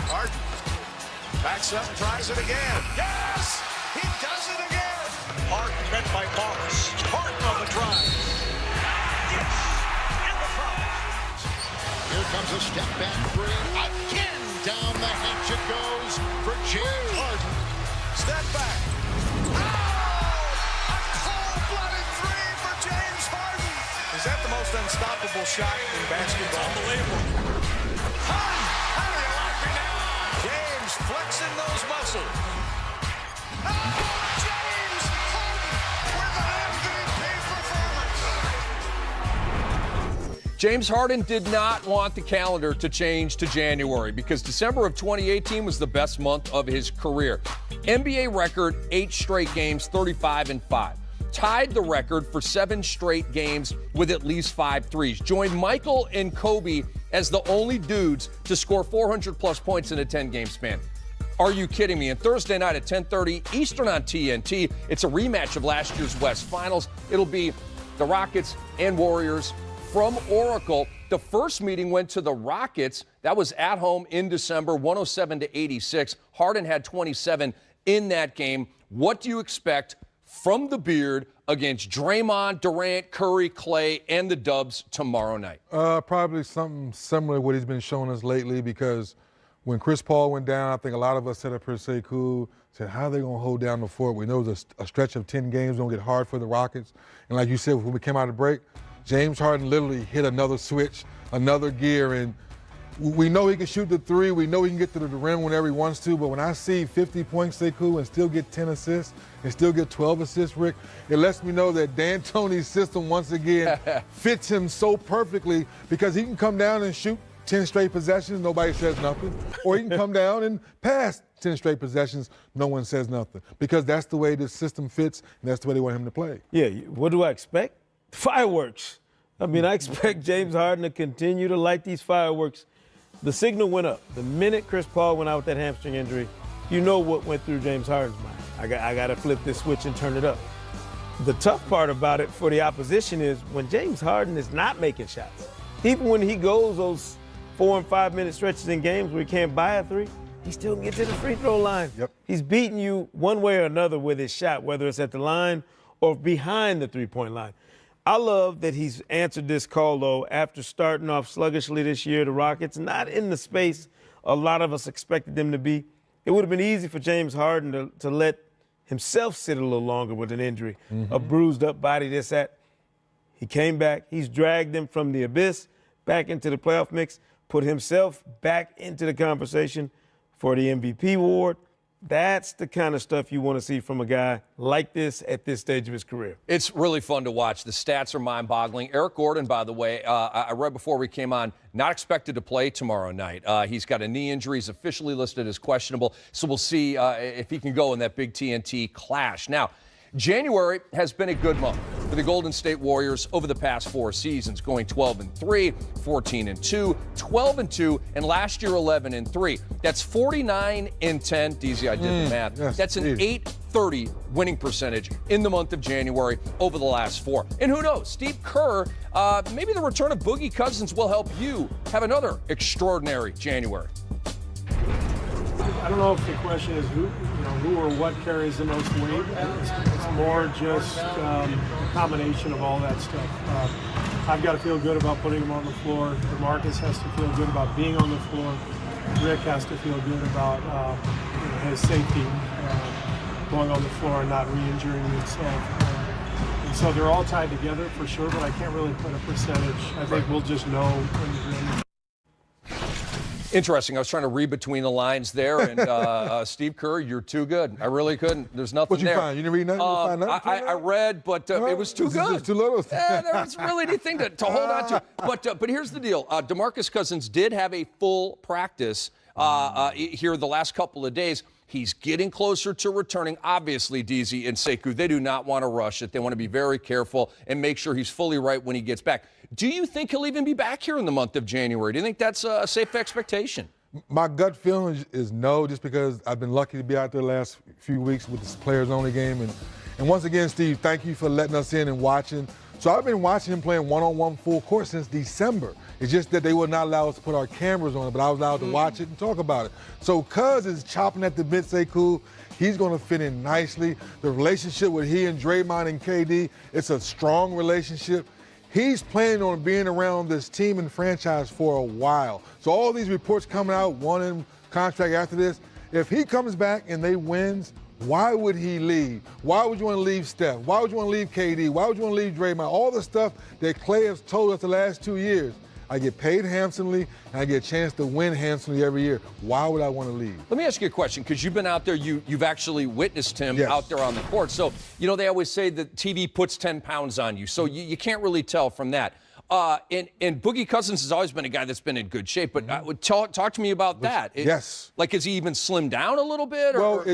Harden backs up and tries it again. Yes! He does it again! Harden met by Morris. Harden on the drive. Yes! And the foul. Here comes a step back three. Again down the hatch it goes for James Harden. Step back. Oh! A cold-blooded three for James Harden. Is that the most unstoppable shot in basketball? It's unbelievable. Harden! How do you like me now? James flexing those muscles. Oh! James Harden with an MVP performance. James Harden did not want the calendar to change to January because December of 2018 was the best month of his career. NBA record, 8 straight games, 35-5. Tied the record for 7 straight games with at least 5 threes. Joined Michael and Kobe as the only dudes to score 400-plus points in a 10-game span. Are you kidding me? And Thursday night at 10:30 Eastern on TNT, it's a rematch of last year's West Finals. It'll be the Rockets and Warriors from Oracle. The first meeting went to the Rockets. That was at home in December, 107-86. Harden had 27 in that game. What do you expect from the Beard against Draymond, Durant, Curry, Clay, and the Dubs tomorrow night? Probably something similar to what he's been showing us lately, because when Chris Paul went down, I think a lot of us said up here, Sekou, said, how are they going to hold down the fort? We know there's a stretch of 10 games going to get hard for the Rockets. And like you said, when we came out of break, James Harden literally hit another switch, another gear, and we know he can shoot the three. We know he can get to the rim whenever he wants to. But when I see 50 points, Sekou, and still get 10 assists and still get 12 assists, Rick, it lets me know that D'Antoni's system once again fits him so perfectly, because he can come down and shoot 10 straight possessions, nobody says nothing. Or he can come down and pass 10 straight possessions, no one says nothing. Because that's the way the system fits, and that's the way they want him to play. Yeah, what do I expect? Fireworks. I mean, I expect James Harden to continue to light these fireworks. The signal went up. The minute Chris Paul went out with that hamstring injury, you know what went through James Harden's mind. I got to flip this switch and turn it up. The tough part about it for the opposition is when James Harden is not making shots, even when he goes those 4 and 5 minute stretches in games where he can't buy a three, he still can get to the free throw line. Yep. He's beating you one way or another with his shot, whether it's at the line or behind the three-point line. I love that he's answered this call, though, after starting off sluggishly this year. The Rockets not in the space a lot of us expected them to be. It would have been easy for James Harden to let himself sit a little longer with an injury, a bruised-up body, this, that. He came back. He's dragged them from the abyss back into the playoff mix, put himself back into the conversation for the MVP award. That's the kind of stuff you want to see from a guy like this at this stage of his career. It's really fun to watch. The stats are mind-boggling. Eric Gordon, by the way, I read before we came on, not expected to play tomorrow night. He's got a knee injury. He's officially listed as questionable, so we'll see if he can go in that big TNT clash. Now, January has been a good month for the Golden State Warriors over the past 4 seasons, going 12-3, 14-2, 12-2, and last year 11-3. That's 49-10. DZ, I did the math. Yes, that's an .830 winning percentage in the month of January over the last 4. And who knows, Steve Kerr, maybe the return of Boogie Cousins will help you have another extraordinary January. I don't know if the question is who or what carries the most weight. It's more just a combination of all that stuff. I've got to feel good about putting him on the floor. DeMarcus has to feel good about being on the floor. Rick has to feel good about his safety, going on the floor and not re-injuring himself. And so they're all tied together for sure, but I can't really put a percentage. I think we'll just know when he's ready. Interesting. I was trying to read between the lines there, and Steve Kerr, you're too good. I really couldn't. There's nothing What'd you there. find? You didn't read nothing? I read, but it was too good. It's too little. There was really anything to hold on to. But here's the deal. DeMarcus Cousins did have a full practice here the last couple of days. He's getting closer to returning. Obviously, DZ and Sekou, they do not want to rush it. They want to be very careful and make sure he's fully right when he gets back. Do you think he'll even be back here in the month of January? Do you think that's a safe expectation? My gut feeling is no, just because I've been lucky to be out there the last few weeks with this players-only game. And once again, Steve, thank you for letting us in and watching So I've been watching him playing one-on-one full court since December. It's just that they would not allow us to put our cameras on it, but I was allowed to watch it and talk about it. So Cuz is chopping at the bit, Sekou. He's going to fit in nicely. The relationship with he and Draymond and KD, it's a strong relationship. He's planning on being around this team and franchise for a while. So all these reports coming out, wanting contract after this, if he comes back and they wins, why would he leave? Why would you want to leave Steph? Why would you want to leave KD? Why would you want to leave Draymond? All the stuff that Clay has told us the last 2 years. I get paid handsomely, and I get a chance to win handsomely every year. Why would I want to leave? Let me ask you a question, because you've been out there, you've actually witnessed him out there on the court. So, they always say that TV puts 10 pounds on you, so you can't really tell from that. And Boogie Cousins has always been a guy that's been in good shape, but talk to me about that. Yes. Like, has he even slimmed down a little bit? Well,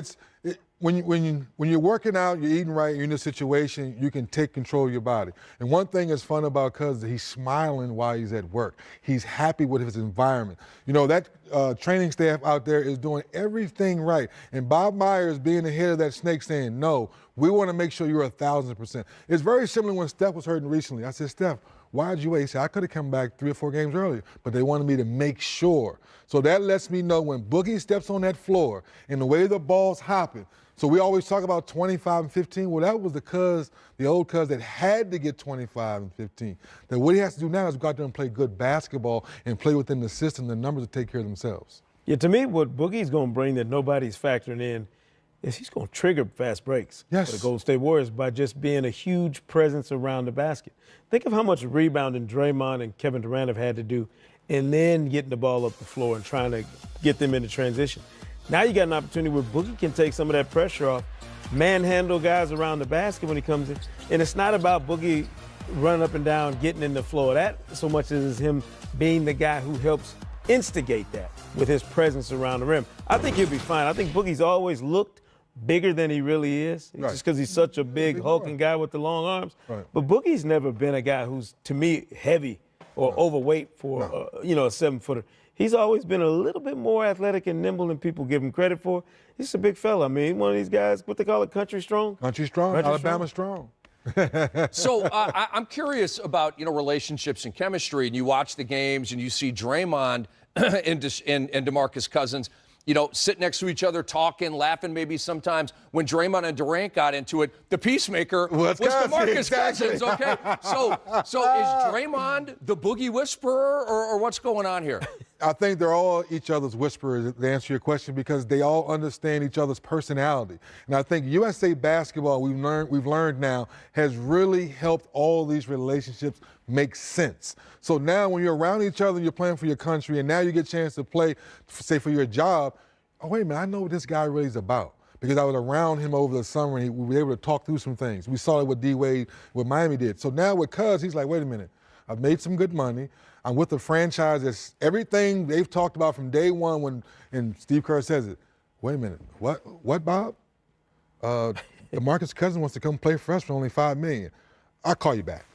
when you're working out, you're eating right, you're in a situation, you can take control of your body. And one thing that's fun about Cuz is he's smiling while he's at work. He's happy with his environment. That training staff out there is doing everything right. And Bob Myers being the head of that snake saying, no, we want to make sure you're 1,000%. It's very similar when Steph was hurting recently. I said, Steph, why did you wait? He said, I could have come back 3 or 4 games earlier, but they wanted me to make sure. So that lets me know when Boogie steps on that floor and the way the ball's hopping. So we always talk about 25 and 15. Well, that was the old Cuz that had to get 25 and 15. Then what he has to do now is go out there and play good basketball and play within the system. The numbers will take care of themselves. Yeah, to me, what Boogie's going to bring that nobody's factoring in is he's going to trigger fast breaks for the Golden State Warriors by just being a huge presence around the basket. Think of how much rebounding Draymond and Kevin Durant have had to do and then getting the ball up the floor and trying to get them into transition. Now you got an opportunity where Boogie can take some of that pressure off, manhandle guys around the basket when he comes in. And it's not about Boogie running up and down, getting in the floor. That so much as him being the guy who helps instigate that with his presence around the rim. I think he'll be fine. I think Boogie's always looked bigger than he really is, just because he's such a big hulking guy with the long arms. Right. But Boogie's never been a guy who's, to me, heavy or overweight for a 7-footer. He's always been a little bit more athletic and nimble than people give him credit for. He's a big fella. I mean, one of these guys, what they call it, country strong? Country strong, Alabama strong. So I'm curious about, relationships and chemistry, and you watch the games and you see Draymond and DeMarcus Cousins, sit next to each other, talking, laughing maybe sometimes. When Draymond and Durant got into it, the peacemaker was DeMarcus Cousins, okay? So is Draymond the Boogie whisperer, or what's going on here? I think they're all each other's whisperers, to answer your question, because they all understand each other's personality. And I think USA basketball, we've learned now, has really helped all these relationships make sense. So now when you're around each other and you're playing for your country, and now you get a chance to play, say, for your job, oh, wait a minute, I know what this guy really is about. Because I was around him over the summer, and we were able to talk through some things. We saw it with D-Wade, what Miami did. So now with Cuz, he's like, wait a minute, I've made some good money. I'm with a franchise that's everything they've talked about from day one and Steve Kerr says it. Wait a minute, what, Bob? DeMarcus Cousins wants to come play for us for only $5 million. I'll call you back.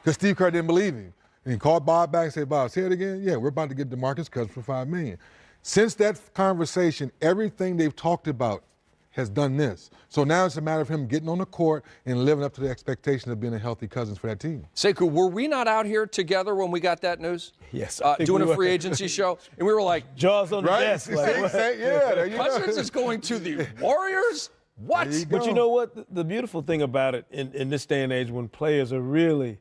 Because Steve Kerr didn't believe him. And he called Bob back and said, Bob, say it again? Yeah, we're about to get DeMarcus Cousins for $5 million. Since that conversation, everything they've talked about has done this. So now it's a matter of him getting on the court and living up to the expectation of being a healthy Cousins for that team. Sekou, were we not out here together when we got that news? Yes. Doing a free agency show, and we were like, jaws on the desk. There you Cousins is going to the Warriors? What? But you know what? The beautiful thing about it in this day and age when players are really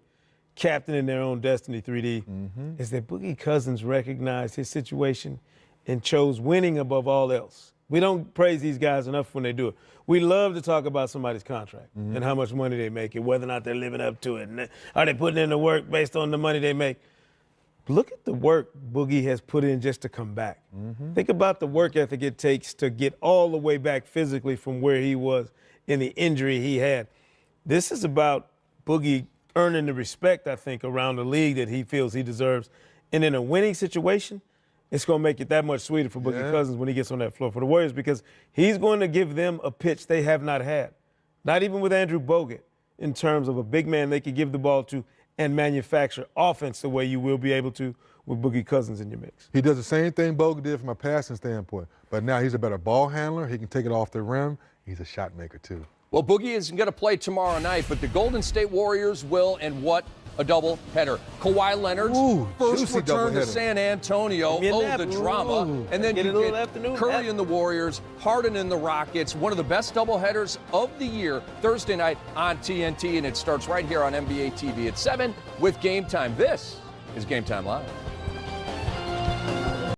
captaining their own destiny, 3D, is that Boogie Cousins recognized his situation and chose winning above all else. We don't praise these guys enough when they do it. We love to talk about somebody's contract and how much money they make and whether or not they're living up to it. And are they putting in the work based on the money they make? Look at the work Boogie has put in just to come back. Think about the work ethic it takes to get all the way back physically from where he was in the injury he had. This is about Boogie earning the respect, I think, around the league that he feels he deserves. And in a winning situation, it's going to make it that much sweeter for Boogie Cousins when he gets on that floor for the Warriors because he's going to give them a pitch they have not had. Not even with Andrew Bogut in terms of a big man they could give the ball to and manufacture offense the way you will be able to with Boogie Cousins in your mix. He does the same thing Bogut did from a passing standpoint, but now he's a better ball handler. He can take it off the rim. He's a shot maker, too. Well, Boogie isn't going to play tomorrow night, but the Golden State Warriors will, and what a double header. Kawhi Leonard's first juicy return to doubleheader. San Antonio. Give me a Oh, nap. the drama. Ooh. And then Get you a little get afternoon Curry nap. in the Warriors, Harden in the Rockets. One of the best doubleheaders of the year, Thursday night on TNT, and it starts right here on NBA TV at 7 with Game Time. This is Game Time Live.